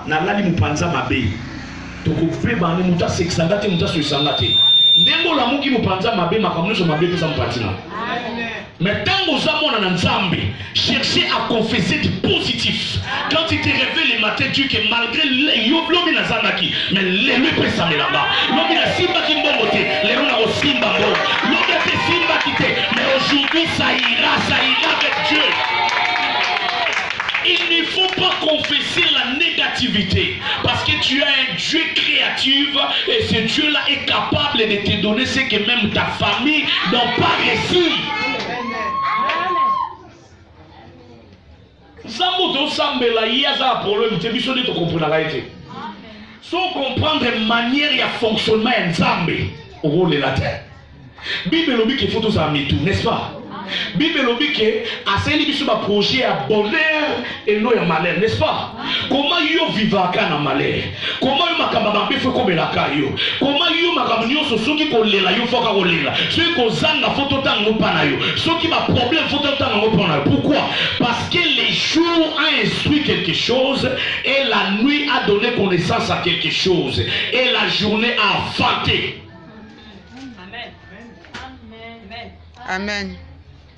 nalali mupanza mabe tokope bani muta sexanga te muta soisanga te ndembo la muki mupanza mabe makamno so mabe pesa mupatina. Mais tant que vous avez Nzambe, cherchez à confesser du positif. Quand il te réveille le matin, Dieu que malgré l'homme Nazanaki, mais les peut s'amener là-bas. L'homme a Simba qui m'a voté, les gens ont Simba bon. L'homme a Simba qui t'est, mais aujourd'hui ça ira avec Dieu. Il ne faut pas confesser la négativité parce que tu as un Dieu créatif et ce Dieu-là est capable de te donner ce que même ta famille n'a pas reçu. Zambo sambela yaza problème te biso de to comprendre la été. Sans comprendre manière et fonctionnement Nzambe au rôle de la terre. Bible lobi que faut tous amis tout, n'est-ce pas? Bible lobi que aseli biso ba projet à bonheur et non ya malheur, n'est-ce pas? Comment yo vivaka na malheur? Comment yo makamba mambe faut comme la kayo? Comment yo makamba nyoso soki ko lela yo foka ko lela? Soki ko zanga faut tango pa na yo. Soki ba problème faut tango pa na yo. Pourquoi? Parce que les jours a instruit quelque chose et la nuit a donné connaissance à quelque chose et la journée a vanté. Amen. Amen. Amen.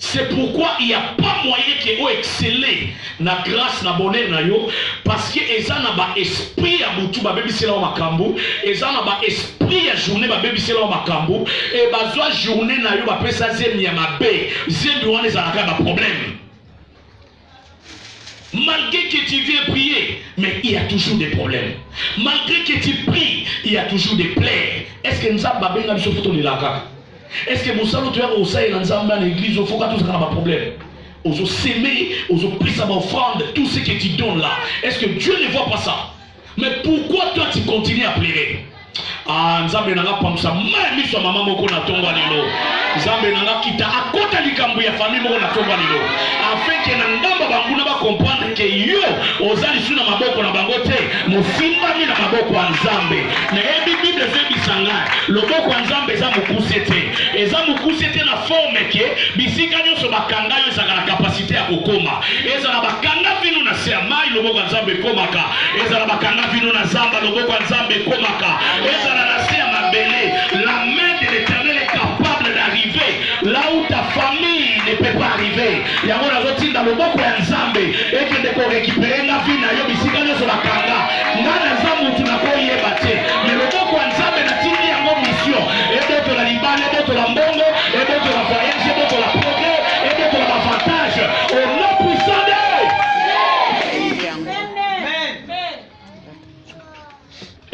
C'est pourquoi il n'y a pas moyen que vous exceller na grâce na bonheur na yo parce que eza na ba esprit ya mutu ba bebi sela wa makambo eza na ba esprit ya journée ba bebi sela wa makambo et bazwa journée na yo ba pesa zemi ya mabe zemi wana eza na ba problème. Malgré que tu viens prier, mais il y a toujours des problèmes. Malgré que tu pries, il y a toujours des plaies. Est-ce que nous avons besoin de photo de la carte? Est-ce que vous savez que dans l'église, il faut que tout ça n'a pas de problème? Aux s'aimer, aux prier sa offrande, tout ce que tu donnes là. Est-ce que Dieu ne voit pas ça? Mais pourquoi toi tu continues à pleurer? Ah, Nzambe nanga pamsa mami so mama moko na tonga lelo. Nzambe nanga kita akota likambo ya famille moko na tonga lelo. Afin que na ndamba banguna ba comprendre que yo ozali suna maboko na bango te, mosimba mi na maboko ya Nzambe. Na Bible bisanga, loboko ya Nzambe za mukuse te. Eza mukuse te na forme ke bisika nyoso bakanga yo ezaka na capacité ya kokoma. Eza na bakanga vino na se mai loboko ya Nzambe komaka. Eza na bakanga vino na zamba loboko ya Nzambe komaka. La main de l'Éternel est capable d'arriver là où ta famille ne peut pas arriver. Il y a un autre dans le boko ya Nzambe et que de récupérer la vie na yo bisika nyoso la kanga. Ngana Nzambe tunako yeba te. Mais le boko ya Nzambe na tindi yango mission. Et d'autres la libane, et d'autres la mbongo, et d'autres la voyage, et d'autres la progrès, et d'autres l'avantage. Au nom puissant de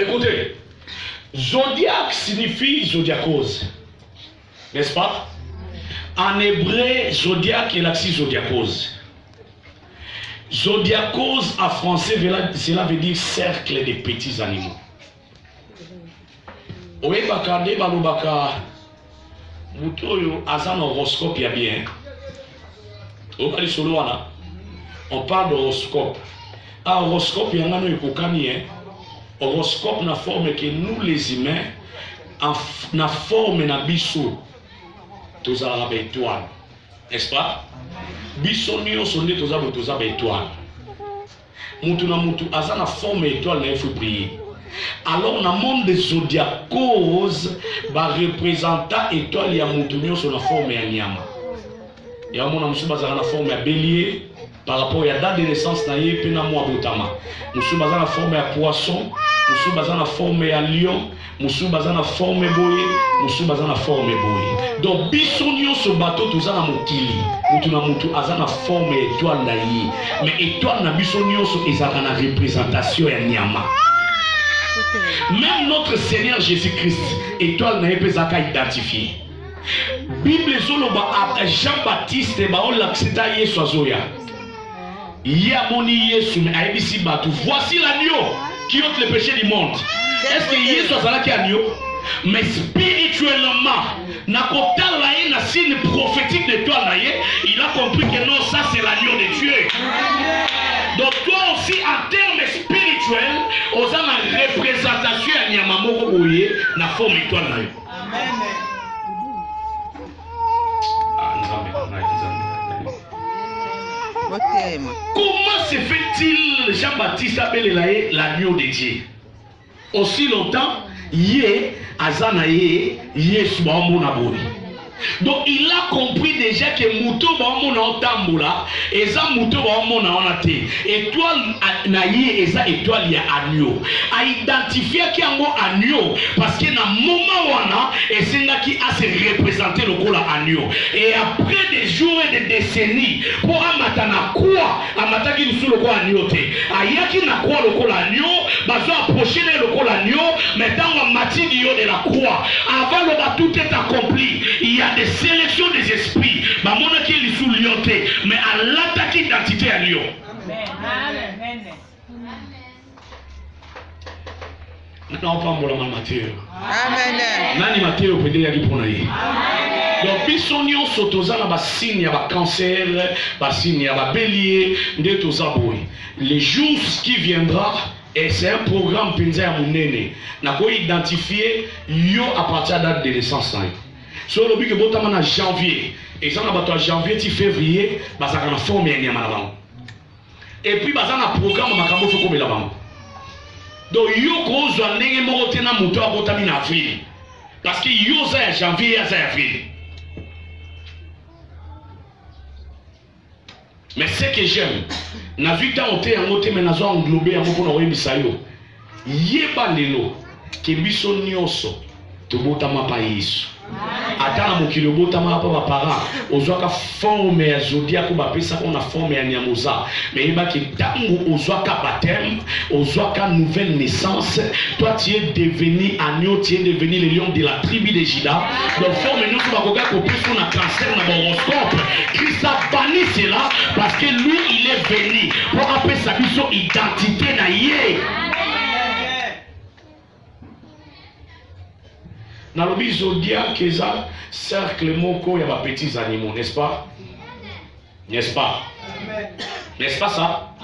écoutez, Zodiac signifie zodiacose, n'est-ce pas? En hébreu, zodiac est l'axis zodiacose. Zodiacose en français, cela veut dire cercle des petits animaux. Oui, bakande balobaka mutoyo azan horoscope ya bien. Okali solo wana. On parle d'horoscope. Ah, horoscope yangano ekokani hein. Horoscope na forme que nous les humains na forme na biso tozala ba étoile, n'est-ce pas? Biso nyonso nde toza ba étoile. Mutu na mutu aza na forme étoile na faut prier. Alors dans le monde des zodiacoses ba représentant étoile ya mutu nyonso na forme ya nyama. Ya mona musu bazala na forme ya bélier par rapport à la date de naissance na ye pe na mwa botama. Musu bazala na forme ya poisson. Musu bazana forme ya lion, musu bazana forme boye, musu bazana forme boye. Donc biso nyonso bato tozana mokili, mutu na mutu azana forme étoile na ye. Mais étoile na biso nyonso ezaka na représentation ya nyama. Même notre Seigneur Jésus-Christ, étoile na ye pezaka identifié. Bible zoloba à Jean-Baptiste ba on l'accepta Yesu azoya. Yamoni Yesu mais aibisi bato. Voici l'agneau qui ôte le péché du monde. Est-ce que Yesu azalaki agneau? Mais spirituellement, nakotala ye na signe prophétique de toi na ye, il a compris que non, ça c'est l'agneau de Dieu. Donc toi aussi en termes spirituels, aux a la représentation ya nyama moko boye na forme étoile na yo. Comment se fait-il Jean-Baptiste appelé l'agneau de Dieu. Aussi longtemps, yé azanaye Yesu ba mona boy. Donc il a compris déjà que muto ba mona otambola, eza muto ba mona onate. Étoile naye eza étoile ya agneau. A identifier ki yango agneau parce que na moment wana esenga ki a se représenter le kola agneau. Et après des jours et des décennies pour amata na quoi amata ki sous le kola agneau te. Ayaki na quoi le kola agneau, bazo approcher le kola agneau, mais dans la matière de la croix, avant le bas tout est accompli. Il y a des sélections des esprits. Bah mon qui est sous lionté, mais à l'attaque identité à Lyon. Amen. Non pas mon la matière. Amen. Nani matière au pédé yaki pour naïe. Donc bisogno sotoza na ba signe ya ba cancer, ba signe ya ba bélier, de tout ça boy. Les jours qui viendra. Et c'est un programme penza ya munene. Na ko identifier yo à partir de la date de naissance. So lobi que botama na janvier. Et ça na bato janvier ti février, ba ça na forme ya nyama na bango. Et puis ba ça na programme makambo fo komela bango. Donc yo ko zo ndenge moko te na muto abotami na avril. Parce que yo za ya janvier ya za avril. Mais ce que j'aime, na vita ote yango te mais nazo englober yango pona oyebisa yo. Yeba lelo ke biso nyonso tobotama pa Yesu. Ata na mokili obotama pa ba parents, ozwaka forme ya zodiaque ba pesa ko na forme ya nyamoza. Mais yeba ke tango ozwaka baptême, ozwaka nouvelle naissance, toi tu es devenu agneau, tu es devenu le lion de la tribu de Juda. Donc forme nous ko bakoka ko pesa na cancer na horoscope. Christ a banni cela parce que lui il est venu pour appeler sa identité na yé. Dans le zodiaque, il y a cercle moko, il y a des petits animaux, n'est-ce pas? N'est-ce pas? N'est-ce pas ça?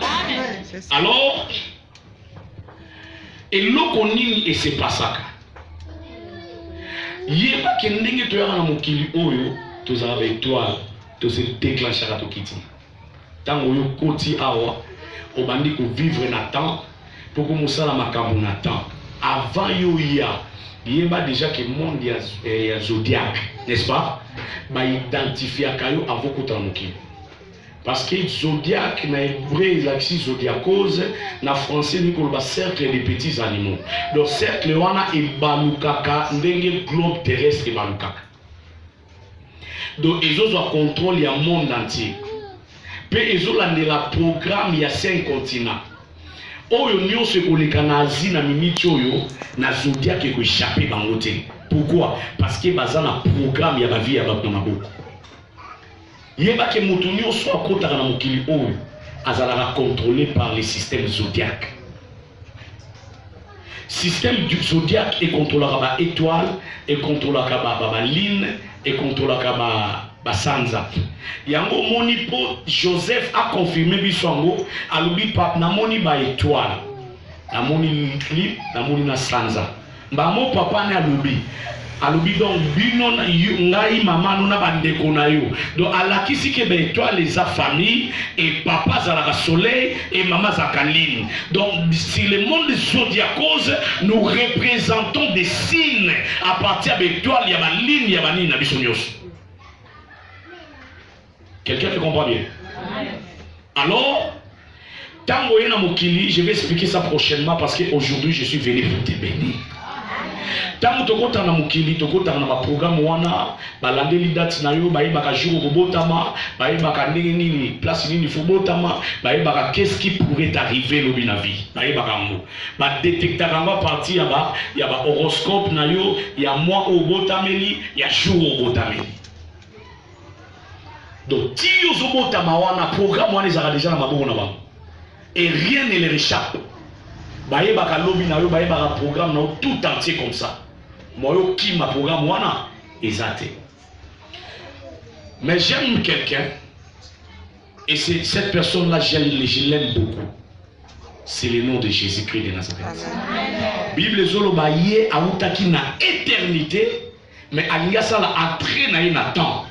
Alors, et l'okonini et c'est pas ça. Il y a pas que n'engue tu as na mokili oyo, tu as avec toi, tu se déclencher à ton kiti. Tant oyo koti awa, obandi ko vivre na temps, pour que musala makambo na temps. Avant yo ya il y a déjà que le monde est zodiaque, n'est-ce pas? Bah identifier kayo avant qu'on parce que zodiaque na hébreu l'axis zodiacose na français ni ko ba cercle des petits animaux. Donc cercle wana e balukaka ndenge globe terrestre e balukaka. Donc ils ont contrôle ya monde entier. Pe ils ont la programme ya 5 continents. Oyo nyonso ekoleka na Asie na miniti oyo na zodiaque eko échapper bango te. Pourquoi? Parce que baza na programme ya ba vie ya bato na maboko. Yeba ke moto nyonso akotaka na mokili oyo azalaka contrôlé par les systèmes zodiaques. Système du zodiaque est contrôlé par ba étoile, et contrôlé par ba ligne, et contrôlé par ba sanza. Yango moni po Joseph a confirmé bisongo alubi pa na moni ba étoile. Na moni clip, na moni na sanza. Ba mo papa ne alubi donc bino na ngai mama no na bandeko na yo. Donc alakisi ke ba étoile les a famille et papa zalaka soleil et maman zalaka ligne. Donc si le monde zodiacose nous représentons des signes à partir de étoile ya ba ligne ya ba nini na biso nyonso. Quelqu'un qui comprend bien? Alors, tango yena mokili, je vais expliquer ça prochainement parce qu'aujourd'hui je suis venu pour te bénir. Tango tokota na mokili, tokota na programme wana, balandeli date na yo, bayebaka jour kobotama, bayebaka ndenge nini, place nini faut botama, bayebaka qu'est-ce qui pourrait t'arriver lobi na vie. Bayebaka ngo. Ba détectaka nga parti ya ba horoscope na yo, ya mois au botameli, ya jour au botameli. Donc, si vous avez un programme, vous avez déjà un et rien ne les échappe. Vous avez un programme tout entier comme ça. Moi, qui m'a programme, exact. Mais j'aime quelqu'un, et cette personne-là, je l'aime beaucoup. C'est le nom de Jésus-Christ de Nazareth. La Bible dit qu'il y a une éternité, mais il y a un entrée dans un temps.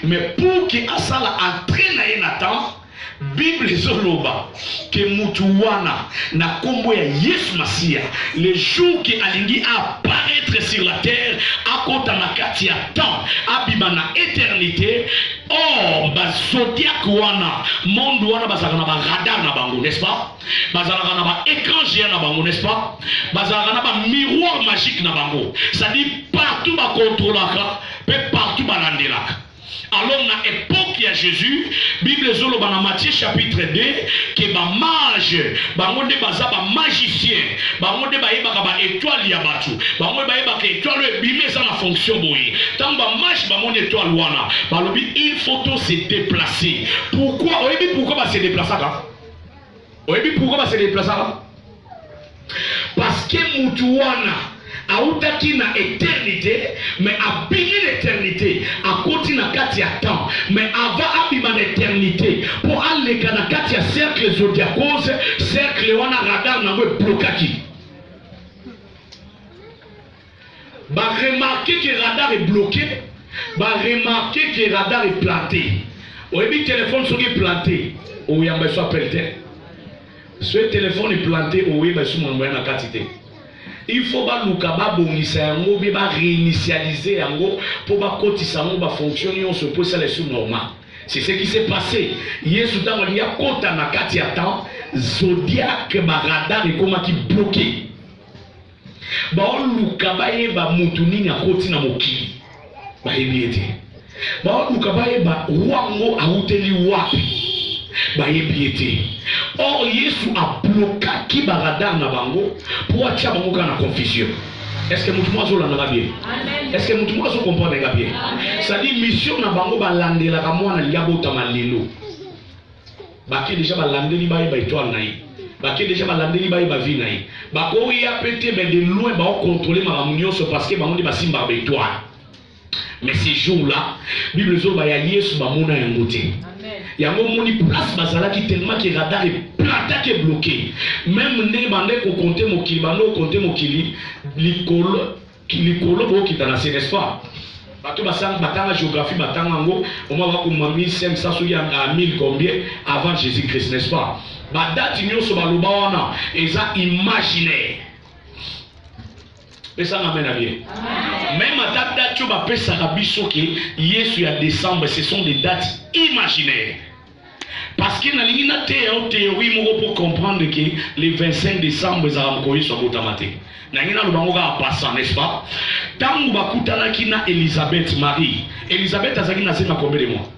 Mais pour que ça entraîne Nathan, Bible ezoloba ke mutu wana na kombo ya Yesu Masia le jour que alingi apparaître sur la terre akota na kati ya temps abima na éternité. Or ba zodiac wana monde wana bazaka na ba radar na bango, n'est-ce pas? Bazaka na ba écran géant na bango, n'est-ce pas? Bazaka na ba miroir magique na bango. Ça dit partout ba contrôlaka, pe partout ba landelaka. Alors, dans l'époque de Jésus, Bible zolo dans Matthieu chapitre 2, que ba mage, ba ngonde baza ba magicien, ba ngonde ba yeba ba étoile ya batu, ba ngonde ba yeba ke étoile bimé ça na fonction boye. Tant ba mage ba mon étoile wana, ba lobi il faut se déplacer. Pourquoi? Oyebi pourquoi ba se déplacer là? Oyebi pourquoi ba se déplacer là? Parce que mutu wana autaki na éternité, mais a béni l'éternité, a continué na kati ya temps, mais avant abima l'éternité, pour aller na kati ya cercle zodiacose, cercle wana radar na we blokaki. Ba remarquer que radar est bloqué, ba remarquer que radar est planté. Oyebi téléphone soki planté, ou yamba so appelle. Ce téléphone est planté, ou yamba so moyen na kati te. Il faut que nous réinitialiser pour que ça fonctionne, on se pose ça les normal. C'est ce qui s'est passé. Hier, il y a kota na kati ya temps, zodiac radar et comment qui bloqué. Ba luka ba yeba mutu nini akoti na mokili. Ba yebiete. Ba luka ba yeba wango auteli wapi. Ba yebiete. Or Yesu a bloqué qui radar na bango pour atia bango kana confusion. Est-ce que mutu mwazo landa bien? Est-ce que mutu mwazo comprendre bien? Ça dit mission na bango ba landela ka mwana liya bota malelo. Ba ki déjà ba landeli ba étoile na yi. Ba ki déjà ba landeli ba vie na yi. Ba ko ya pété mais de loin ba contrôler ma munyoso parce que bango di ba simba ba étoile. Mais ces jours-là, Bible zo ba ya Yesu ba mona yangote. Yango moni place bazala qui tellement que radar est planté qui est bloqué. Même ne bande ko compter mokili bando compter mokili likolo bo kitana n'est-ce pas? Bato basang batanga géographie batanga ngo au moins va ko 1500 so ya 1000 combien avant Jésus-Christ, n'est-ce pas? Ba date nyoso ba loba wana eza imaginaire. Mais ça n'amène à bien. Même à date tu vas pesa rabiso que Yesu ya décembre, ce sont des dates imaginaires. Parce que dans la théorie, pour comprendre que le 25 décembre, ils ont encore eu son automate. Dans la passant, n'est-ce pas? Tant que vous avez Elisabeth Marie, Elisabeth a dit combien de mois?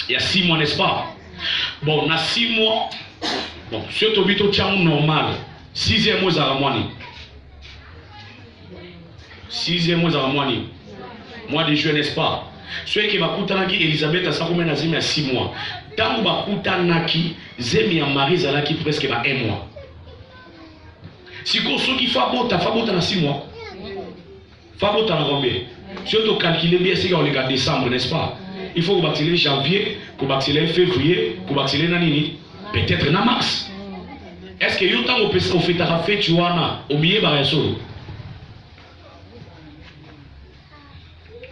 Il y a 6 mois, n'est-ce pas? Bon, dans 6 mois, bon, surtout vite au normal, 6e mois à la moitié. 6e mois à la moitié. Mois de juin, n'est-ce pas? Ceux qui va coûter Elisabeth a 6 mois. Tant que va coûter Zemi a Marie zalaki presque 1 mois. Si ceux qui font bon, dans 6 mois. Fabo dans combien? Si on calcule bien, c'est qu'on est en décembre, n'est-ce pas? Il faut que vous janvier, que vous février, que vous nanini. Peut-être na mars. Est-ce que vous avez fait ta fête, tu vois, au milieu de la chose?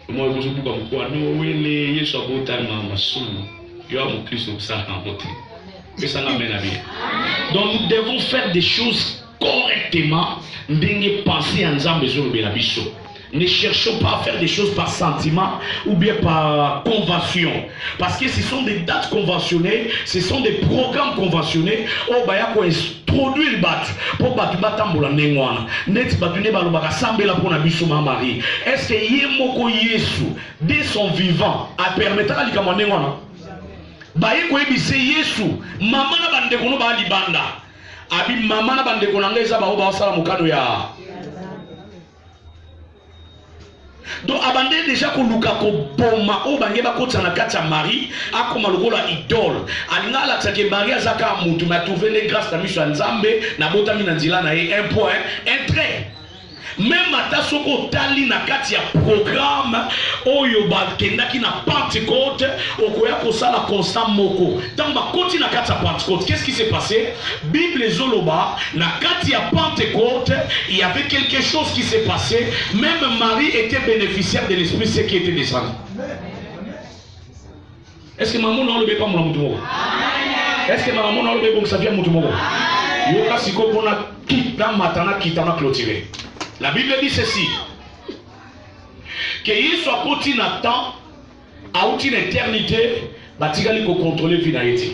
Moi, je vous dis que nous les Yesu abota ma soul. Yo mon Christ ça en vote. Mais ça n'amène à bien. Donc nous devons faire des choses correctement, ndenge penser ensemble sur le bénabiso. Ne cherchons pas à faire des choses par sentiment ou bien par convention. Parce que ce sont des dates conventionnelles, ce sont des programmes conventionnels. Oh, bah, il y a introduire le battu. Pour battu batambola nengwana. Net battu ne balo baka sambela pour na biso Marie. Est-ce que yemoko Yesu, dès son vivant, a permettra likama nengwana? Ba yeko ebise Yesu, mama na bande kono ba libanda. Abi mama na bande kono ngeza ba oba osala mukano ya. Donc abandonner déjà ko luka ko boma o bange ba kotsa na kati ya Marie akoma lokola idole alinga la tsake Marie azaka mutu ma trouver les grâces na miso nzambe na botami na nzila na ye un point un trait. Même ata soko tali na kati ya programme oyo ba kendaki na Pentecôte okoya kosala constant moko tant ba koti na kati ya Pentecôte. Qu'est-ce qui s'est passé? Bible zoloba na kati ya Pentecôte il y avait quelque chose qui s'est passé. Même Marie était bénéficiaire de l'Esprit Saint qui était descendu. Est-ce que maman n'a pas mon amour? Est-ce que maman n'a pas sa vie à mon amour? Yoka siko bona kita matana kitana clôturé. La Bible dit ceci. Que il soit petit na temps à une éternité, batikali ko contrôler vie na yeti.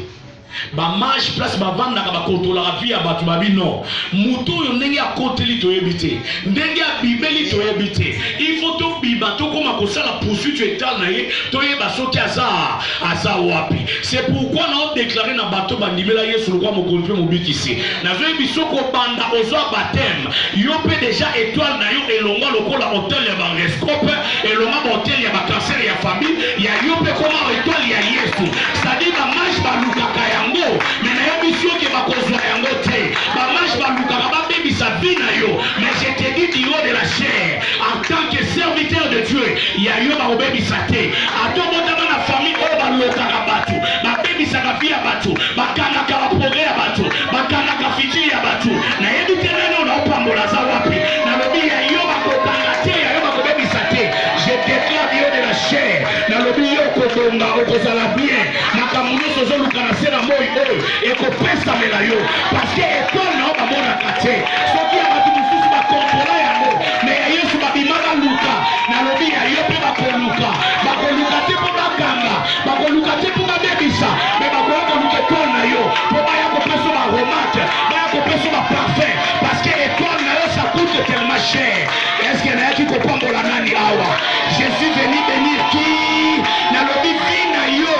Ba mage place ba vanda ka ba contrôler la vie ya batu babi non. Muto yo ndenge ya koteli to yebite. Ndenge ya bibeli to yebite. Il faut to biba to koma ko sala poursuite étale na ye to yeba soki aza wapi. C'est pourquoi on déclaré na bato bandimela Yesu le kwa mokonzi mobiki ici. Na zo biso ko banda ozo baptême. Yo pe déjà étoile na yo elonga lokola hôtel ya ba rescope, elonga hôtel ya ba cancer ya famille, ya yo pe koma étoile ya Yesu. C'est-à-dire ba mage ba lukaka yango, mais na yo biso ke ba kozwa yango te. Ba mage ba lukaka ba bebi sa vie na yo. Mais je te dis du haut de la chair, en tant que serviteur de Dieu, ya yo ba bebi sa te. Ato botama na famille o ba lokaka batu. Ba bebi sa ka vie ya batu. Ba kana ka progrès ya batu. Ba kana ka futur ya batu. Na yebi te neno na opambola za wapi. Na lobi ya yo ba kokanga te, ya yo ba bebi sa te. Je déclare du haut de la chair. Na lobi yo kotonga okozala bien. Makamuno sozo lukana sera moi oyo. Eko pesa mela yo. Parce que étoile na oba mona kate. Soki ya batu mususu ba kontrola yango. Mais ya Yesu ba bimaka luka. Na lobi ya yo pe ba koluka. Ba koluka te po bakanga. Ba koluka te po babebisa. Mais ba koluka étoile na yo. Po ba ya kopeso ba romate. Ba ya kopeso ba parfait. Parce que étoile na yo ça coûte tellement cher. Est-ce qu'il y en a qui comprend la nani awa? Je suis venu bénir qui? Na lobi vina yo.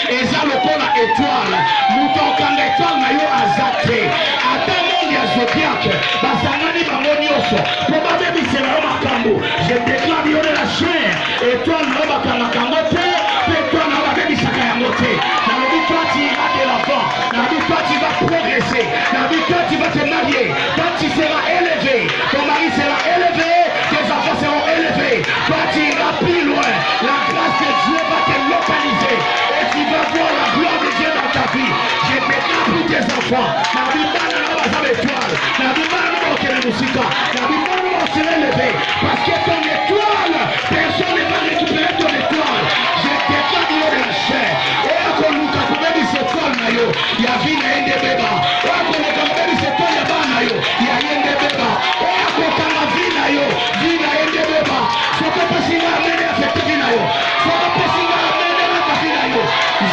Eza lokola étoile. Mutokanga étoile na yo azate. Ata monde ya zodiaque. Basangani bango nyonso. Po babebisela yo makambo. Je déclare yo de la chair. Étoile na yo bakanga kango te. Étoile na yo babebisaka yango te. Na lobi toi tu iras de l'avant. Na lobi toi tu vas progresser. Na lobi toi tu vas te marier. Toi tu seras élevé. Ton mari sera élevé. Tes enfants seront élevés. Toi tu iras plus loin. La grâce de Dieu va te localiser. Et tu vas voir la gloire de Dieu dans ta vie. Je déclare pour tes enfants. Na bimana na bazaba étoile. Na bimana na okele musika. Na bimana na osele élevé. Parce que ton étoile, personne ne va récupérer ton étoile. Je déclare du haut de la chair. Et à koluka kubebi sétoile na yo. Ya vina ende beba. Et à koluka kubebi sétoile ya bana yo. Ya yende beba. Et à kokanga vina yo. Vina ende beba. Soko pesinga amene afekte vina yo. Soko pesinga amene maka vina yo.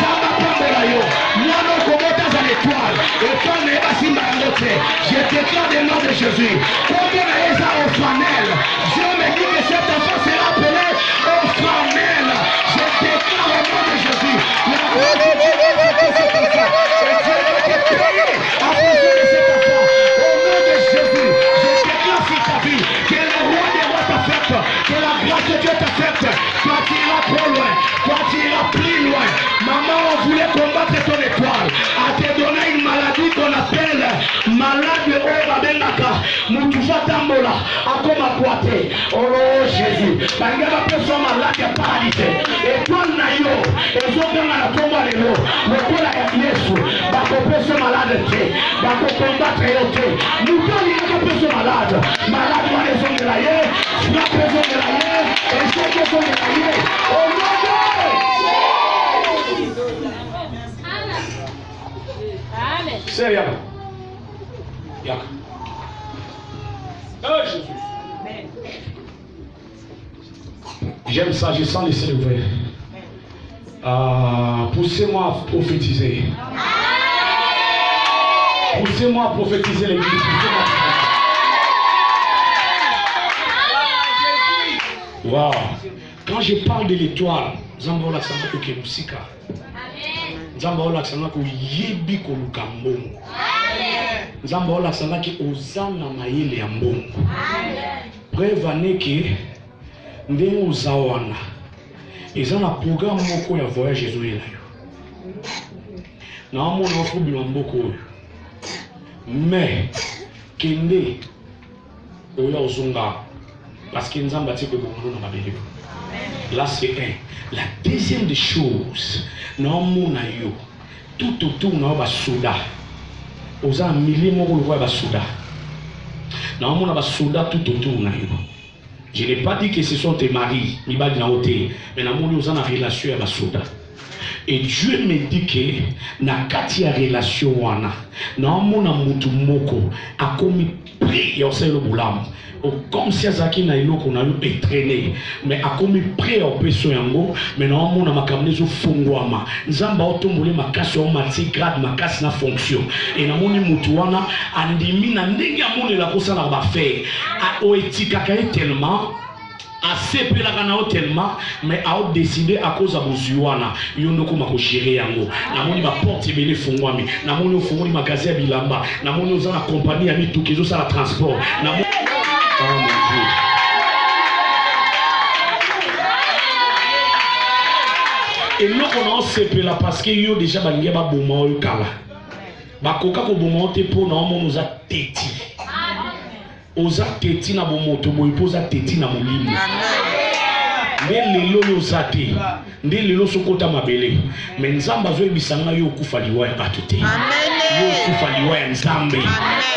Zamba pambola yo. Mwana komota za l'étoile. Étoile ne eba simba yangote. Je déclare le nom de Jésus. Combien na eza orphanel. Dieu me dit que cet enfant sera appelé orphanel. Je déclare au nom de Jésus. La gloire de Dieu va affecter cet enfant. Et Dieu va te payer à cause de cet enfant. Au nom de Jésus, je déclare sur ta vie que le roi des rois t'affecte, que la grâce de Dieu t'affecte. Toi tu iras trop loin, toi tu iras plus loin. Maman, on voulait combattre ton étoile. A te donné une maladie qu'on appelle malade de Obabenaka. Moutufa Tambola, à comme à boiter. Oh Jésus, Bangaba personne malade est paralysé. Étoile naïo, et autres dans la tombe à l'élo. Le col à Yesu, Bako personne malade, Bako combattre et nous donnons une personne malade. Malade, on les hommes de la yé, la personne de la yé, et ceux qui sont de la yé. Oh mon Dieu! C'est Yaka. Yaka. Oh Jésus. J'aime ça, je sens les cieux ouverts. Poussez-moi à prophétiser. Poussez-moi à prophétiser l'église. Wow. Quand je parle de l'étoile, Zambola Samako Kemusika. Zambola Samako Yebi Kolukambon. Zambola Samaki Ozana Mayele Ambon. Prévaneke ndenge ozawana. Eza na programme moko ya voyage ezoyela yo. Na amona ofubila mboko oyo. Mais kende oya ozonga parce que nzamba atie bongo na mabele. Là c'est un. La deuxième des choses, na amona yo tout autour na ba soda. Oza milliers moko le voit ba soda. Na amona ba soda tout autour na yo. Je n'ai pas dit que ce sont tes maris, mais na ote, mais na moni oza na relation ya ba soda. Et Dieu me dit que na kati ya relation wana na mona mutu moko akomi prix ya oselo bulamu comme si azaki na iloko na yo entraîné mais akomi prix ya opeso yango mais na mona makambo zo fungwama nzamba otombole makasi o mati grade makasi na fonction et na moni mutu wana andimi na ndenge amonela kosala ba faire o etikaka tellement asepelaka na tellement mais a décidé à cause ya bozuwana yo ndoko makogere yango namoni baporte ebele fungwami namoni ofungoli magasin ya bilamba namoni oza na compagnie ya mituki ezosala transport namoni eloko na osepela parce que yo déjà balingi baboma oyo kala bakoka koboma ote mpo na omona oza teti oza teti na bomoto boye mpo oza teti na molimo nde lelo yo oza te nde lelo sokota mabele me nzambe azoyebisa nga yo okufa liwa ya bato te yo okufa liwa ya nzambe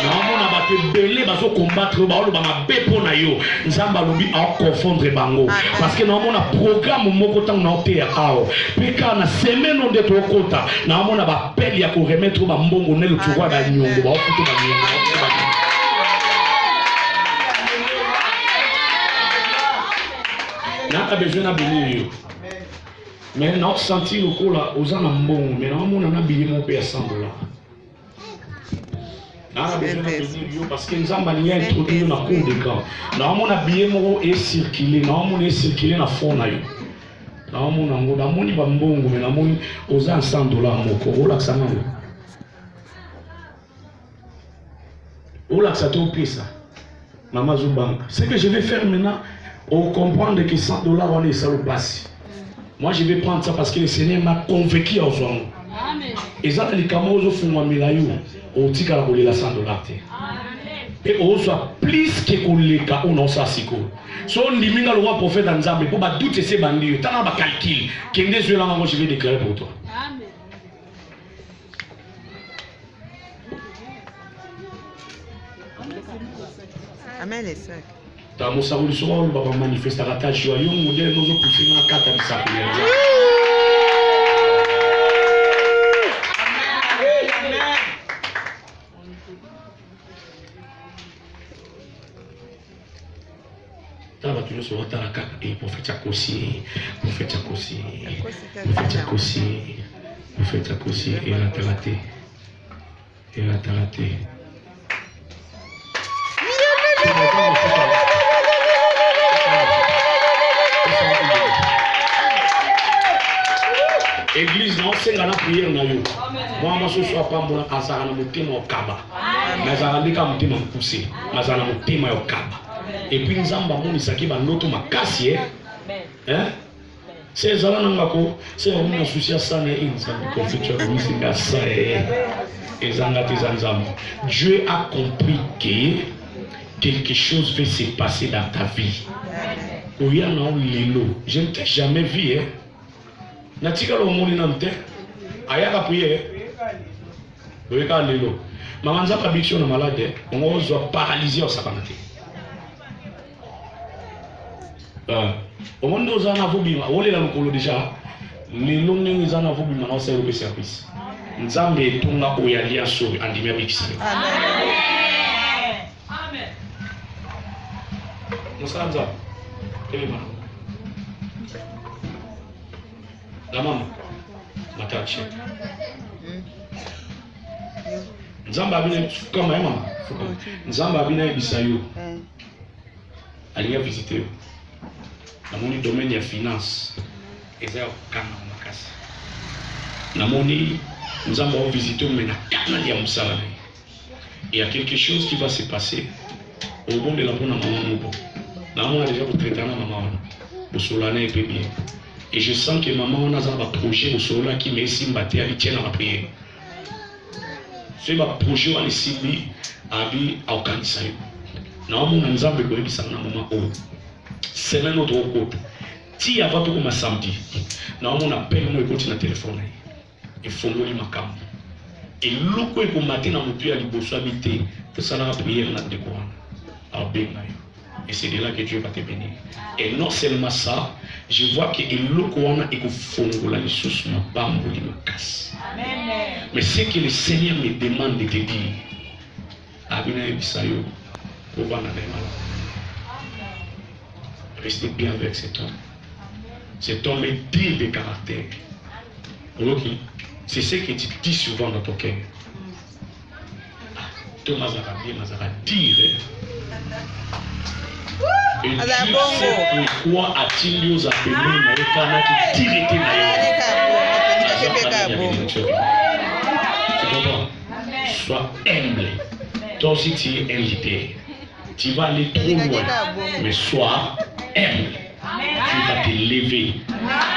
naomona bato ebele bazokombattre baoloba mabe mpo na yo nzambe alobi aokonfondre bango parce que naomona programme moko ntango naoteya awa mpe kaka na semaine o nde tookota naomona bapele ya koremettre bambongo ne loturwa banyongo baofuta banyongo n'a besoin de bénir. Mais nous senti le coup là aux en bon, mais nous on a béni mon père $100. N'a besoin de bénir parce que nous avons bien introduit dans cour de camp. Nous on a bien mon et circuler, nous on est circuler dans fond là. Nous on a mon bon, mais nous aux en $100 mon corps là ça n'a. Où là ça te pisse ça. Maman Zoubank. Ce que je vais faire maintenant. On comprend que $100 on est sur le place. Moi je vais prendre ça parce que le Seigneur m'a convaincu en soi. Et ça les camarades font moi milayo au tika la boler la $100. Et on soit plus que les cas on en ça siko. So on dit minga le roi prophète Nzambe pour ba doute ces bandits, t'as pas calcul. Qu'est-ce que je vais déclarer pour toi. Amen les sacs. Dans mon salon, on va manifester la tâche joyeuse, on modèle nos autres pour finir en 4 ans de sa prière. T'as battu le soir, t'as la carte et prophète Akosi, prophète Akosi, prophète Akosi, prophète Akosi, et la talaté, et la talaté. Église non c'est la prière na yo. Moi ce soir pas moi azara na motema okaba. Mais azara ndika motema poussé. Mais azara motema okaba. Et puis nzamba moni saki ba noto makasi hein? C'est zala nangako, c'est on a souci sana nzamba confiture misinga sa et zanga tezanzamba. Dieu a compris que quelque chose va se passer dans ta vie. Oya na lelo, je ne t'ai jamais vu hein. Natika lo moni namte ayaka prier oyeka lelo mamanza pabiction na malade on ozwa paralysé au sakanate omondo ozana vobima olela lokolo déjà lelo ndenge zana vobima na oselo pe service nzambe etunga oyalia so andimia bikisi amen amen musanza elema la maman matache nzamba abine kama ya mama nzamba abine bisayo aliya visiter namoni domaine ya finance eza kana makasi namoni nzamba o visiter mais na kana ya musala il y a quelque chose qui va se passer au bon de la bonne maman moko namona déjà vous traiter na maman au solane et bien. Et je sens que maman a un projet au sol qui met si maté à l'itienne à la prière. Ce projet va les cibler à vie à organiser. Non, mon ensemble de ça na maman oh. C'est même notre côté. Si avant tout comme samedi. Non, mon appel moi écoute na téléphone. Il faut nous ma cam. Et loko e ko matin na mutu ya liboso habité. Pour ça la prière na décoran. Ah ben Et c'est de là que Dieu va te bénir. Et non seulement ça, je vois que l'Okwana est au fond de la ressource, ma bambo de ma casse. Mais ce que le Seigneur me demande de te dire, Abina Ebisayo, restez bien avec cet homme. Cet homme est digne de caractère. C'est ce que tu dis souvent dans ton cœur. Thomas Mazara dire. Et Dieu sait pourquoi a-t-il nous appelé Maïkana qui tire tes maillots. Tu comprends? Sois humble. Toi aussi tu es un leader. Tu vas aller trop loin. Mais sois humble. Tu vas te lever.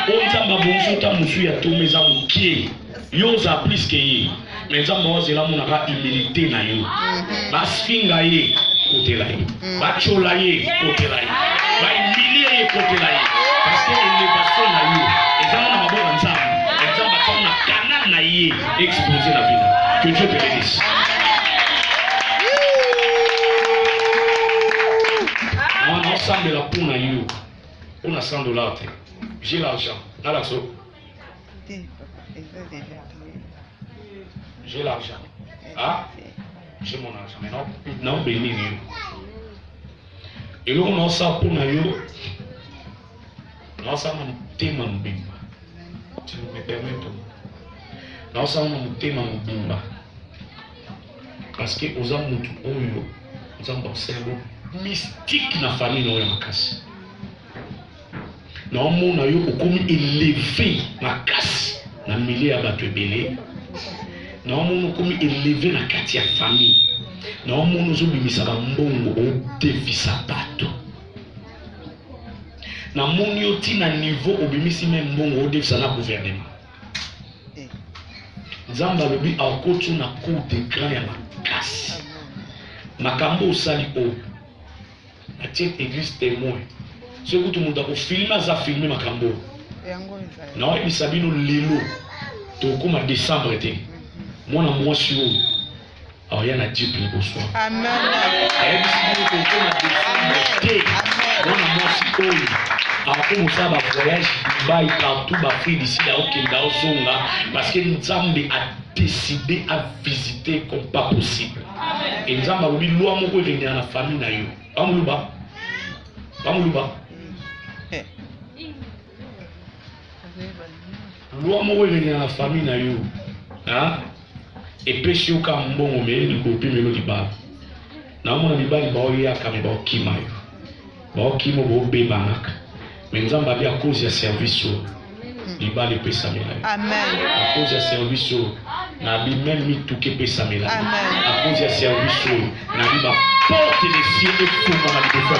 On t'a bonjour ta moussou ya to meza mukie. Yo za plus que ye. Mais ça moi c'est là mon humilité na yo. Ba sfinga ye côté là. Ba chola ye côté là. Ba humilier ye côté là. Parce que l'élévation na yo. Et ça on a mabora nzambe. Et ça ba na canal na ye exploser la vie. Que Dieu te bénisse. On ensemble la pour na yo. On a $100. J'ai l'argent. J'ai l'argent. Ah? J'ai mon argent. Mais non, béni. Et là, on a ça pour nous. On a ça pour nous. Tu me permets tout. On a ça pour nous. Parce que nous avons un cerveau mystique dans la famille de la casse. Non, mon aïe, au comme élevé ma casse, na milieu à battre belé. Non, mon comme élevé na quartier famille. Non, mon nous oublie ça va mbongo au défi sabato. Na mon yoti na niveau oublie si même mbongo au défi ça na gouvernement. Zamba lobi a kotu na cour d'écran ya ma casse. Makambo sali o. La tienne église témoin. Ce que tout le monde a filmé, ça a filmé ma cambo. Non, il s'habille au lilo. Tout comme en décembre était. Moi, na moi sur. Alors, il y a un Dieu pour soir. Amen. Il s'habille tout comme en décembre était. Moi, na moi sur. Alors, comme ça, va voyage, Dubaï, partout, va faire d'ici là, au Kenda, au Zonga. Parce que Nzambe a décidé à visiter comme pas possible. Et Nzambe a dit, l'eau a mouru venir dans la famille. Amoulouba. Amoulouba. Loi mo venir dans la famille na yo. Hein? Et péché au kambon mais ni ko pi melo di ba. Na mo na di ba ba o ya ka me ba o kima yo. Ba o kimo bo be banak. Mais nzamba bi a cause ya service yo. Di ba le pesa mela. Amen. A cause ya service yo. Na bi même mi touké pesa mela. Amen. A cause ya service yo. Na bi ba porte les cieux et tout ma di ko fa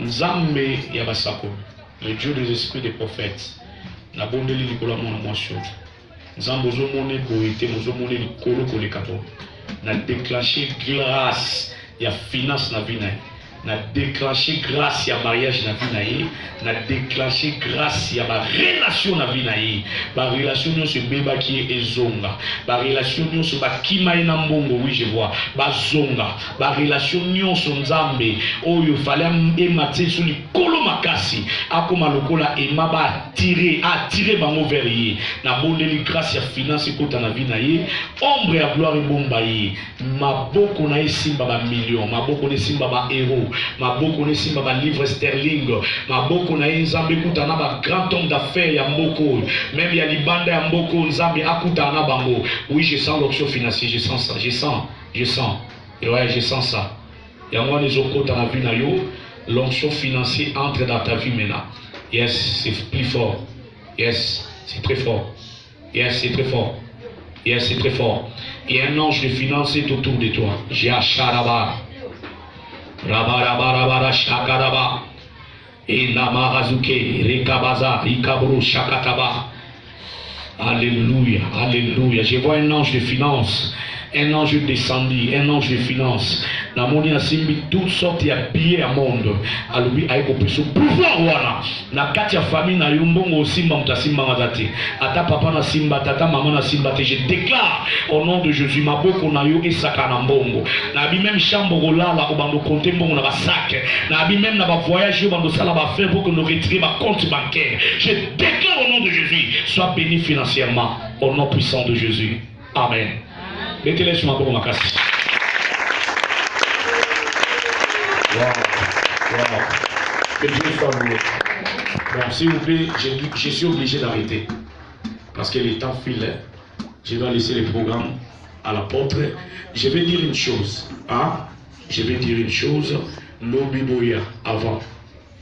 Nzambe Yabasako, le Dieu des esprits des prophètes, n'a bondé l'Ikola mon amour. Nzambe Zomone Boïté, Mozomone Likolo Kolekabo, n'a déclenché grâce, il y a finance na vie n'a déclenché grâce, il y a mariage na vie n'a déclenché grâce, il y a ma relation na vie ma relation se beba qui est zonga, ma relation se ba kima na mbongo, oui je vois, ba zonga, ma relation se nzambe, oh il fallait émater sur le kolo makasi, akoma lokola et ma ba attirer bango vers yé, na bonde li grâce ya finance kota na vie ombre ya gloire bomba yé, ma boko na simba ba million, ma boko na simba ba héros. Ma boko ne simba ba livre sterling, ma boko na nzambe kuta na ba grand homme d'affaires ya mboko, même ya libanda ya mboko nzambe akuta na bango. Oui, je sens l'option financière, je sens ça, je sens. Et ouais, je sens ça. Et moi les okota na vie na yo, l'option financière entre dans ta vie maintenant. Yes, c'est plus fort. Yes, c'est très fort. Yes, c'est très fort. Yes, c'est très fort. Et un ange de finance est autour de toi. J'ai acharaba. Rabarabara shakaraba et namarazuke rekabaza ikabru shakataba Alléluia, alléluia. Je vois un ange de finance. Un ange descendu, un ange de finance. Na moni asimbi toutes sortes ya billets à monde. Alubi aiko peso pouvoir wana. Na kati ya famille na yombongo simba mutasimba ngazati. Ata papa na simba, tata maman na simba te. Je déclare au nom de Jésus maboko na yo esaka na mbongo. Na bi même chambre golala ko bando compter mbongo na ba sac. Na bi même na ba voyage yo bando sala ba faire pour que nous retirer ba compte bancaire. Je déclare au nom de Jésus, sois béni financièrement au nom puissant de Jésus. Amen. Mettez-les sur ma boue, ma casse. Wow. Que Dieu soit loué. Bon, s'il vous plaît, je suis obligé d'arrêter. Parce que le temps file. Je dois laisser les programmes à l'apôtre. Je vais dire une chose. Hein? Je vais dire une chose. Lobi Boya avant.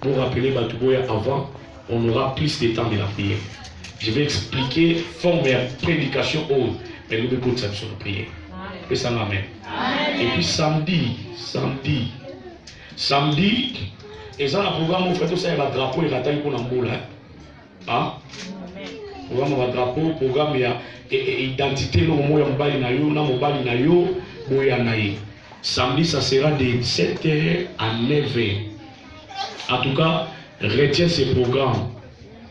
Pour rappeler Batouboya avant, on aura plus de temps de la prière. Je vais expliquer forme et prédication haute. Mais nous devons continuer de prier. Et ça m'amène. Et puis samedi, et ça, le programme, on fait tout ça, il y a un drapeau, il y a un drapeau. Hein? Programme, il y a un drapeau, programme, il y a identité, samedi, ça sera de 7h à 9h. En tout cas, retiens ces programmes.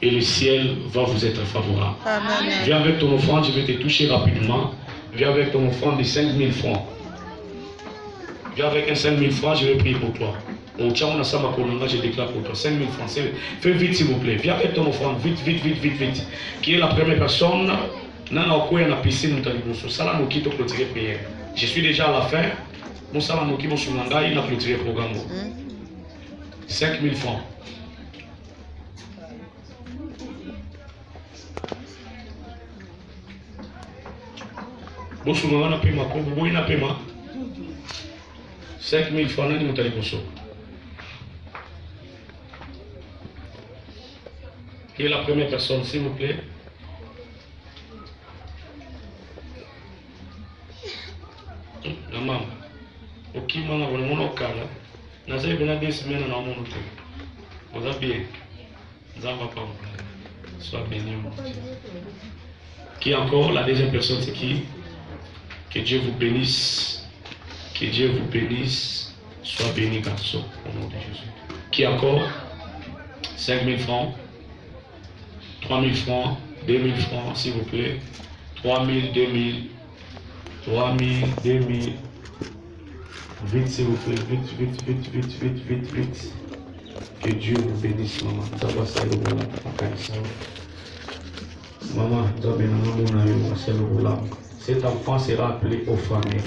Et le ciel va vous être favorable. Amen. Viens avec ton offrande, je vais te toucher rapidement. Viens avec ton offrande de 5000 francs. Viens avec un 5000 francs, je vais prier pour toi. Au tchao, on a ça, je déclare pour toi. 5000 francs. Fais vite, s'il vous plaît. Viens avec ton offrande, vite. Qui est la première personne? Je suis déjà à la fin. Mon salon qui m'a il a clôturé le programme. 5000 francs. Bosu na pema ko boy na pema 5000 francs nani mutali boso. Qui est la première personne, s'il vous plaît? La maman. Ok, maman, on a un cas là. Nous avons des semaines dans mon hôtel. Vous avez bien. Nous avons pas. Sois béni. Qui encore? La deuxième personne, c'est qui? Que Dieu vous bénisse. Que Dieu vous bénisse. Sois béni, garçon, au nom de Jésus. Qui encore? 5000 francs. 3000 francs. 2000 francs, s'il vous plaît. 3000, 2000. 3000, 2000. Vite, s'il vous plaît. Vite. Que Dieu vous bénisse, maman. Maman, cet enfant sera appelé orphelin.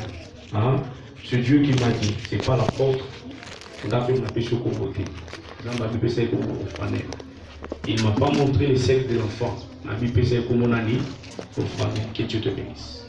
Hein? C'est Dieu qui m'a dit, c'est pas l'apôtre. Il ne m'a pas montré le sexe de l'enfant. Que Dieu te bénisse.